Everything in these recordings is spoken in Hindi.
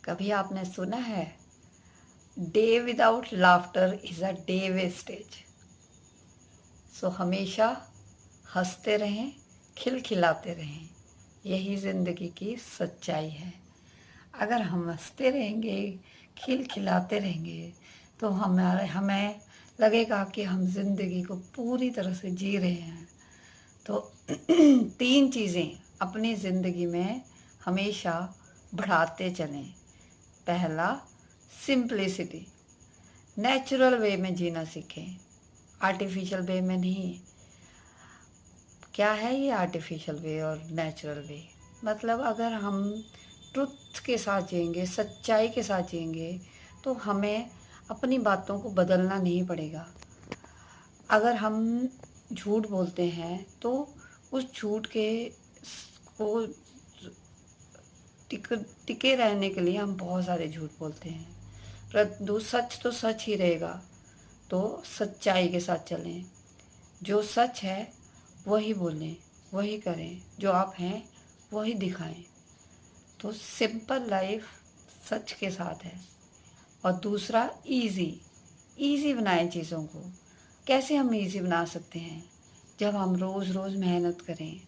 कभी आपने सुना है, day without laughter is a day wastage. So हमेशा हंसते रहें, खिलखिलाते रहें। यही ज़िंदगी की सच्चाई है। अगर हम हंसते रहेंगे, खिलखिलाते रहेंगे, तो हमें लगेगा कि हम ज़िंदगी को पूरी तरह से जी रहे हैं। तो 3 चीज़ें अपनी ज़िंदगी में हमेशा बढ़ाते चलें। पहला, सिंप्लिसिटी। नेचुरल वे में जीना सीखें, आर्टिफिशियल वे में नहीं। क्या है ये आर्टिफिशियल वे और नेचुरल वे? मतलब अगर हम ट्रुथ के साथ जिएंगे, सच्चाई के साथ जिएंगे, तो हमें अपनी बातों को बदलना नहीं पड़ेगा। अगर हम झूठ बोलते हैं तो उस झूठ को टिके रहने के लिए हम बहुत सारे झूठ बोलते हैं, परंतु सच तो सच ही रहेगा। तो सच्चाई के साथ चलें, जो सच है वही बोलें, वही करें, जो आप हैं वही दिखाएं। तो सिंपल लाइफ सच के साथ है। और दूसरा, इजी बनाएं चीज़ों को। कैसे हम इजी बना सकते हैं? जब हम रोज़ रोज़ मेहनत करें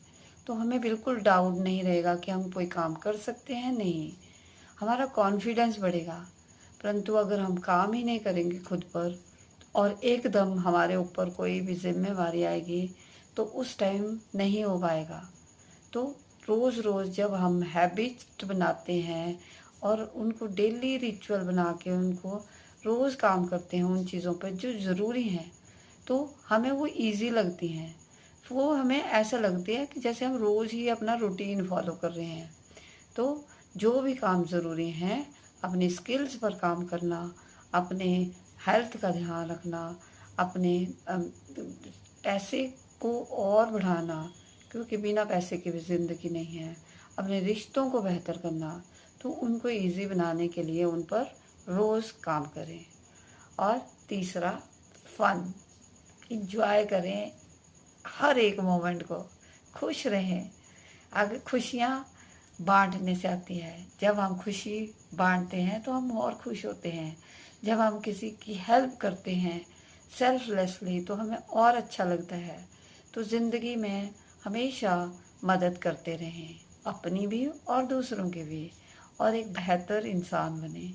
तो हमें बिल्कुल डाउट नहीं रहेगा कि हम कोई काम कर सकते हैं, नहीं। हमारा कॉन्फिडेंस बढ़ेगा। परंतु अगर हम काम ही नहीं करेंगे खुद पर और एकदम हमारे ऊपर कोई भी जिम्मेवारी आएगी, तो उस टाइम नहीं हो पाएगा। तो रोज़ रोज़ जब हम हैबिट बनाते हैं और उनको डेली रिचुअल बना के उनको रोज़ काम करते हैं उन चीज़ों पर जो ज़रूरी हैं, तो हमें वो इजी लगती हैं। वो हमें ऐसा लगती है कि जैसे हम रोज़ ही अपना रूटीन फॉलो कर रहे हैं। तो जो भी काम ज़रूरी हैं, अपनी स्किल्स पर काम करना, अपने हेल्थ का ध्यान रखना, अपने पैसे को और बढ़ाना, क्योंकि बिना पैसे की भी ज़िंदगी नहीं है, अपने रिश्तों को बेहतर करना, तो उनको इजी बनाने के लिए उन पर रोज़ काम करें। और तीसरा, फन। इंजॉय करें हर एक मोमेंट को, खुश रहें। अगर खुशियाँ बांटने से आती है, जब हम खुशी बांटते हैं तो हम और खुश होते हैं। जब हम किसी की हेल्प करते हैं सेल्फलेसली, तो हमें और अच्छा लगता है। तो ज़िंदगी में हमेशा मदद करते रहें, अपनी भी और दूसरों की भी, और एक बेहतर इंसान बने।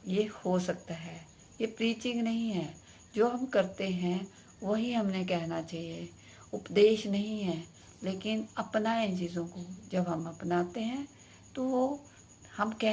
ये हो सकता है। ये प्रीचिंग नहीं है, जो हम करते हैं वही हमने कहना चाहिए, उपदेश नहीं है। लेकिन अपनाएं चीज़ों को। जब हम अपनाते हैं तो वो हम कह